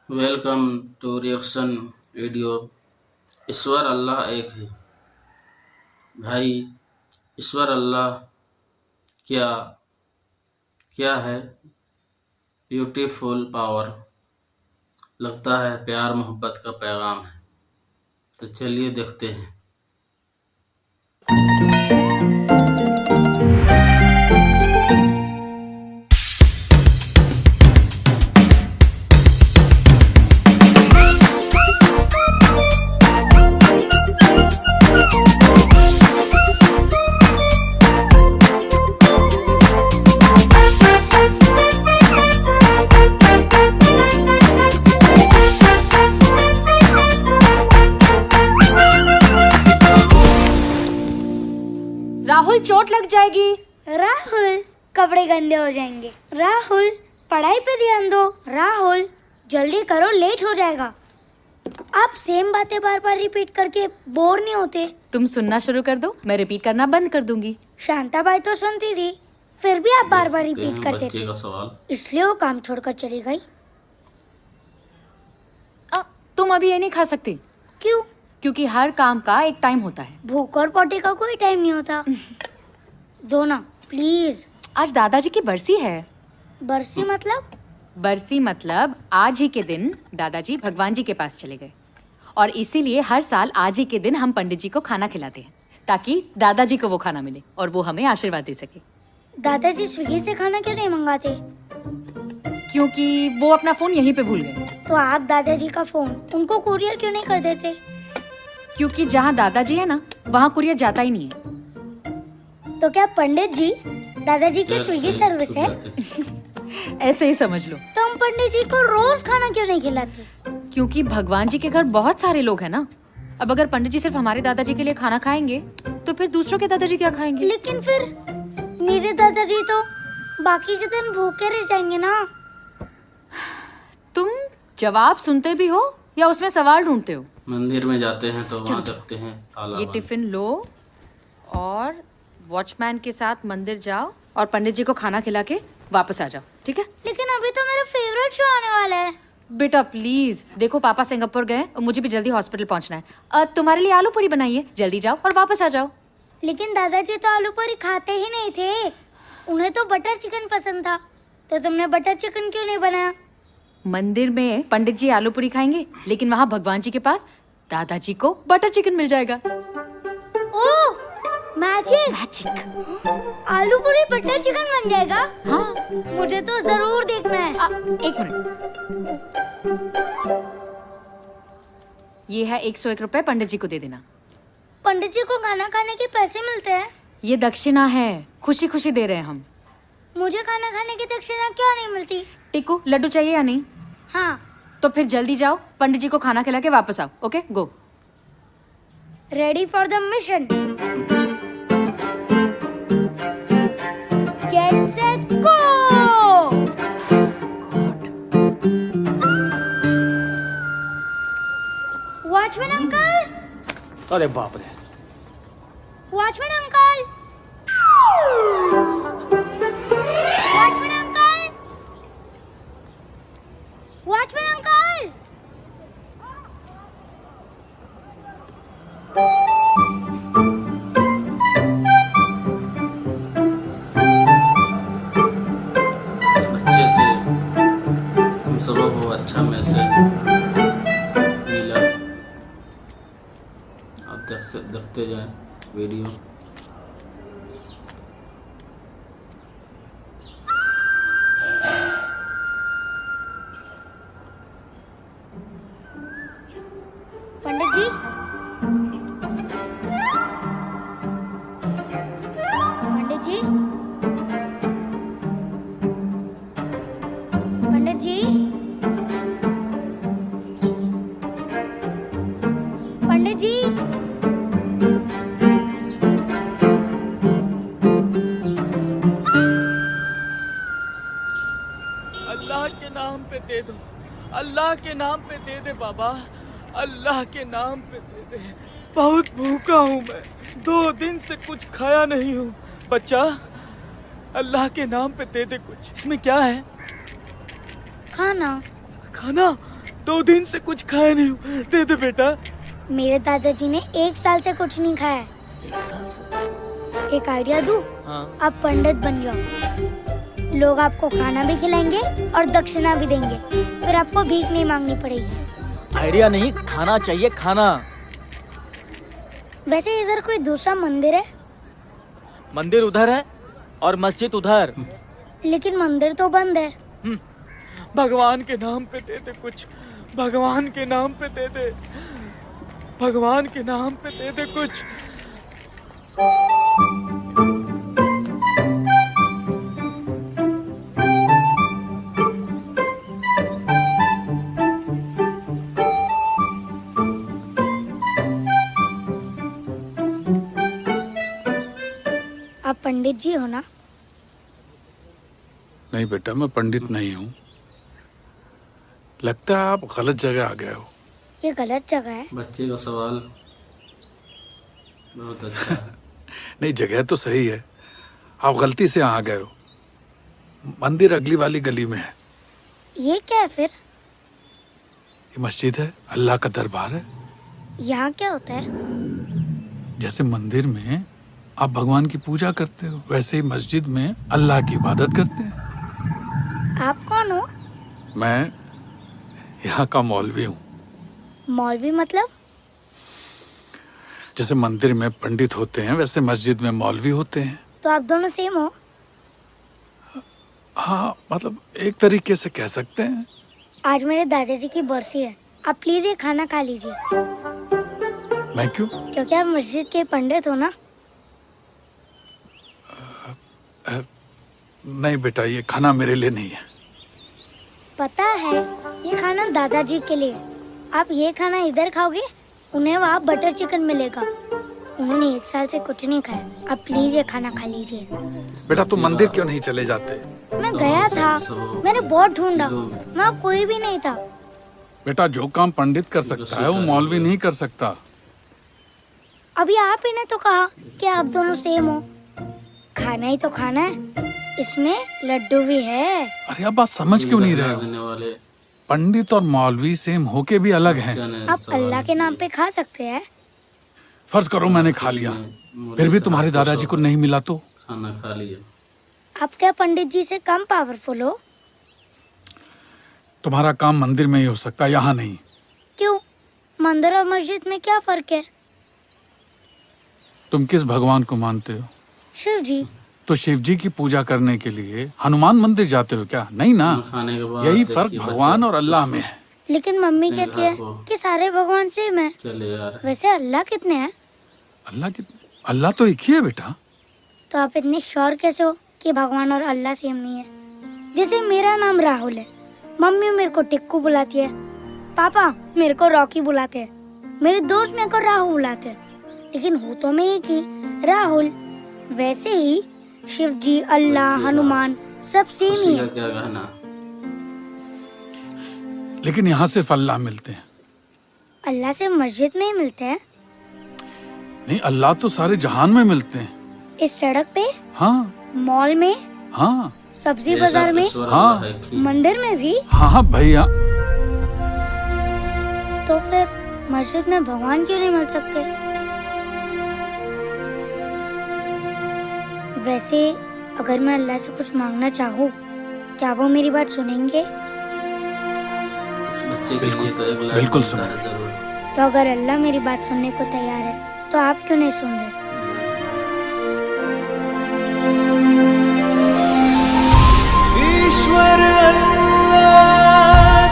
Welcome to reaction video. ईश्वर अल्लाह एक है। भाई, ईश्वर अल्लाह क्या क्या है? Beautiful power. लगता है प्यार मोहब्बत का पैगाम है। तो चलिए देखते हैं। राहुल, चोट लग जाएगी। राहुल, कपड़े गंदे हो जाएंगे। राहुल, पढ़ाई पे ध्यान दो। राहुल, जल्दी करो, लेट हो जाएगा। आप सेम बातें बार बार रिपीट करके बोर नहीं होते? तुम सुनना शुरू कर दो, मैं रिपीट करना बंद कर दूंगी। शांताबाई तो सुनती थी, फिर भी आप बार बार रिपीट करते बच्चे थे, का सवाल। इसलिए वो काम छोड़कर चली गई। तुम अभी ये नहीं खा सकती। क्यों? क्योंकि हर काम का एक टाइम होता है। भूख और पोटी का कोई टाइम नहीं होता। दो ना प्लीज। आज दादाजी की बरसी है। बरसी मतलब? बरसी मतलब आज ही के दिन दादाजी भगवान जी के पास चले गए, और इसीलिए हर साल आज ही के दिन हम पंडित जी को खाना खिलाते हैं, ताकि दादाजी को वो खाना मिले और वो हमें आशीर्वाद दे सके। दादाजी स्विगी से खाना क्यों नहीं मंगाते? क्योंकि वो अपना फोन यहीं पे भूल गए। तो आप दादाजी का फोन उनको कुरियर क्यों नहीं कर देते? क्योंकि जहाँ दादाजी है ना, वहाँ कुरियर जाता ही नहीं है। तो क्या पंडित जी दादाजी की स्विगी सर्विस है? ऐसे ही समझ लो। तो हम पंडित जी को रोज खाना क्यों नहीं खिलाते? क्योंकि भगवान जी के घर बहुत सारे लोग हैं ना। अब अगर पंडित जी सिर्फ हमारे दादाजी के लिए खाना खाएंगे तो फिर दूसरों के दादाजी क्या खाएंगे? लेकिन फिर मेरे दादाजी तो बाकी के दिन भूखे रह जाएंगे ना। तुम जवाब सुनते भी हो या उसमें सवाल ढूंढते हो? मंदिर में जाते हैं तो वहाँ देखते हैं ताला ये बंद। टिफिन लो और वॉचमैन के साथ मंदिर जाओ और पंडित जी को खाना खिला के वापस आ जाओ, ठीक है? लेकिन अभी तो मेरा फेवरेट शो आने वाला है। बेटा प्लीज देखो, पापा सिंगापुर गए और मुझे भी जल्दी हॉस्पिटल पहुंचना है। तुम्हारे लिए आलू पूरी बनाई है, जल्दी जाओ और वापस आ जाओ। लेकिन दादाजी तो आलू पूरी खाते ही नहीं थे, उन्हें तो बटर चिकन पसंद था। तो तुमने बटर चिकन क्यों नहीं बनाया? मंदिर में पंडित जी आलू पूरी खाएंगे, लेकिन वहाँ भगवान जी के पास दादाजी को बटर चिकन मिल जाएगा। ओह, मैजिक! मैजिक! आलू पूरी बटर चिकन बन जाएगा? हाँ, मुझे तो जरूर देखना है। एक मिनट। ये है 101 रुपए, पंडित जी को दे देना। पंडित जी को खाना खाने के पैसे मिलते हैं? ये दक्षिणा है, खुशी खुशी दे रहे हैं हम। मुझे खाना खाने की दक्षिणा क्यों नहीं मिलती? टिकू, लड्डू चाहिए या नहीं? हाँ। तो फिर जल्दी जाओ, पंडित जी को खाना खिला के वापस आओ। Okay, go. Ready for the mission. Get set go. Watchman uncle! अरे बाप रे! Watchman uncle! Watchman uncle! Watchman uncle! इस बच्चे से हम सबों को अच्छा मैसेज मिला। आप देखते जाएं वीडियो। पंडित जी, पंडित जी, पंडित जी, पंडित जी। अल्लाह के नाम पे दे दो, अल्लाह के नाम पे दे दे बाबा, अल्लाह के नाम पे दे दे। बहुत भूखा हूँ मैं, 2 दिन से कुछ खाया नहीं हूँ। बच्चा, अल्लाह के नाम पे दे दे कुछ। इसमें क्या है? खाना। खाना? 2 दिन से कुछ खाया नहीं हूँ, दे दे बेटा। मेरे दादाजी ने 1 साल से कुछ नहीं खाया है। 1 साल से? एक आइडिया दूं? हाँ। आप पंडित बन जाओ, लोग आपको खाना भी खिलाएंगे और दक्षिणा भी देंगे, फिर आपको भीख नहीं मांगनी पड़ेगी। आइडिया नहीं, खाना चाहिए, खाना। वैसे इधर कोई दूसरा मंदिर है? मंदिर उधर है और मस्जिद उधर। लेकिन मंदिर तो बंद है। भगवान के नाम पे दे दे कुछ, भगवान के नाम पे दे दे, भगवान के नाम पे दे दे कुछ। आप पंडित जी हो ना? नहीं बेटा, मैं पंडित नहीं हूँ। लगता है आप गलत जगह आ गए हो। ये गलत जगह है। बच्चे का सवाल बहुत अच्छा है। नहीं, जगह तो सही है, आप गलती से यहाँ आ गए हो। मंदिर अगली वाली गली में है। ये क्या है फिर? ये मस्जिद है, अल्लाह का दरबार है। यहाँ क्या होता है? जैसे मंदिर में आप भगवान की पूजा करते हो, वैसे ही मस्जिद में अल्लाह की इबादत करते हैं। आप कौन हो? मैं यहाँ का मौलवी हूँ। मौलवी मतलब? जैसे मंदिर में पंडित होते हैं, वैसे मस्जिद में मौलवी होते हैं। तो आप दोनों सेम हो? हाँ, मतलब एक तरीके से कह सकते हैं। आज मेरे दादाजी की बरसी है, आप प्लीज ये खाना खा लीजिए। मैं क्यों? क्योंकि आप मस्जिद के पंडित हो ना। नहीं बेटा, ये खाना मेरे लिए नहीं है। पता है, ये खाना दादाजी के लिए। आप ये खाना इधर खाओगे, उन्हें वहाँ बटर चिकन मिलेगा। उन्होंने 1 साल से कुछ नहीं खाया। आप प्लीज ये खाना खा लीजिए। बेटा, तुम मंदिर क्यों नहीं चले जाते? मैं गया था, मैंने बहुत ढूंढा, वहाँ कोई भी नहीं था। बेटा, जो काम पंडित कर सकता है वो मौलवी नहीं कर सकता। अभी आप ही ने तो कहा कि आप दोनों सेम हो। खाना ही तो खाना है, इसमें लड्डू भी है। अरे अब बात समझ क्यों नहीं रहे हो? देने वाले पंडित और मौलवी सेम होके भी अलग हैं। आप अल्लाह के नाम पे खा सकते हैं। फर्ज करो मैंने खा लिया, फिर भी तुम्हारे दादाजी को नहीं मिला तो? खाना खा लिया। आप क्या पंडित जी से कम पावरफुल हो? तुम्हारा काम मंदिर में ही हो सकता है, यहाँ नहीं। क्यों? मंदिर और मस्जिद में क्या फर्क है? तुम किस भगवान को मानते हो? शिव जी। तो शिव जी की पूजा करने के लिए हनुमान मंदिर जाते हो क्या? नहीं ना। खाने के बाद यही देखिए फर्क बच्चा भगवान और अल्लाह में है। लेकिन मम्मी कहती है को। कि सारे भगवान सेम है। चले यार। वैसे अल्लाह कितने हैं? अल्लाह तो एक ही है बेटा। तो आप इतने श्योर कैसे हो कि भगवान और अल्लाह सेम नहीं है? जैसे मेरा नाम राहुल है, मम्मी मेरे को टिक्कू बुलाती है, पापा मेरे को रॉकी बुलाते हैं, मेरे दोस्त मेरे को राहुल बुलाते हैं, लेकिन हो तो मैं एक ही, राहुल। वैसे ही शिव जी, अल्लाह, हनुमान सब सेम ही है। क्या कहना? लेकिन यहाँ सिर्फ अल्लाह मिलते हैं। अल्लाह से मस्जिद में ही मिलते हैं? नहीं, अल्लाह तो सारे जहान में मिलते हैं। इस सड़क पे? हाँ मॉल में? हाँ सब्जी बाजार में? हाँ। मंदिर में भी? हाँ भैया। तो फिर मस्जिद में भगवान क्यों नहीं मिल सकते? वैसे अगर मैं अल्लाह से कुछ मांगना चाहूँ, क्या वो मेरी बात सुनेंगे? इस बच्चे के लिए तो एक लाख बिल्कुल मिलता है जरूर। तो अगर अल्लाह मेरी बात सुनने को तैयार है, तो आप क्यों नहीं सुन रहे? ईश्वर अल्लाह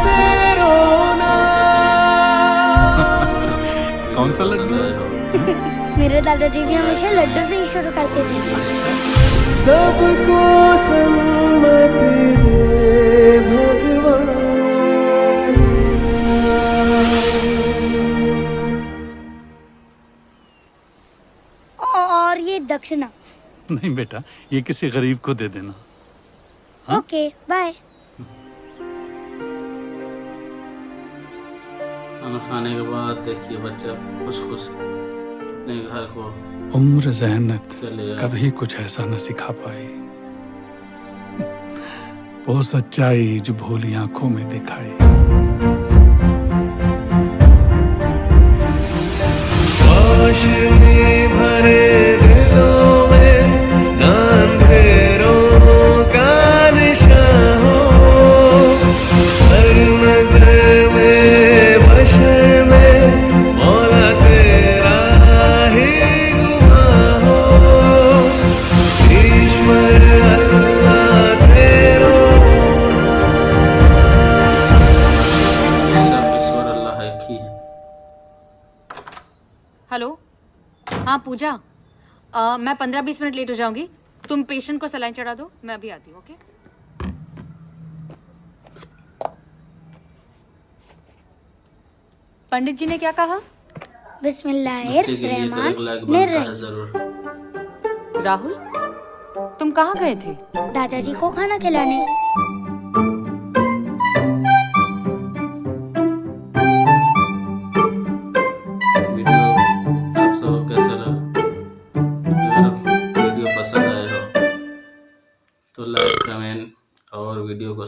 तेरो नाम। कौन सा लड्डू? मेरे दादाजी भी हमेशा लड्डू से ही शुरू करते थे। सबको सम्मत दे भगवान। और ये दक्षिणा। नहीं बेटा, ये किसी गरीब को दे देना। हाँ? Okay, bye. खाना खाने के बाद देखिए बच्चा खुश खुश अपने घर को उम्र ज़हनत चले यार। कभी कुछ ऐसा न सिखा पाई, वो सच्चाई जो भोली आंखों में दिखाई। नजर में बशर में मौला तेरा ही गुनाह हो ईश्वर अल्लाह तेरो सब ईश्वर अल्लाह एक ही है। हेलो, हाँ पूजा, मैं 15-20 मिनट लेट हो जाऊंगी। तुम पेशेंट को सलाइन चढ़ा दो, मैं अभी आती हूँ। ओके? पंडित जी ने क्या कहा? इस बच्चे के लिए तो एक लाख बनता है बिस्मिल्लाहिर्रहमानिर्रहीम। जरूर। राहुल, तुम कहाँ गए थे? दादाजी को खाना खिलाने। वीडियो आप सबको कैसा लगा? अगर वीडियो पसंद आए हो तो लाइक, कमेंट और वीडियो को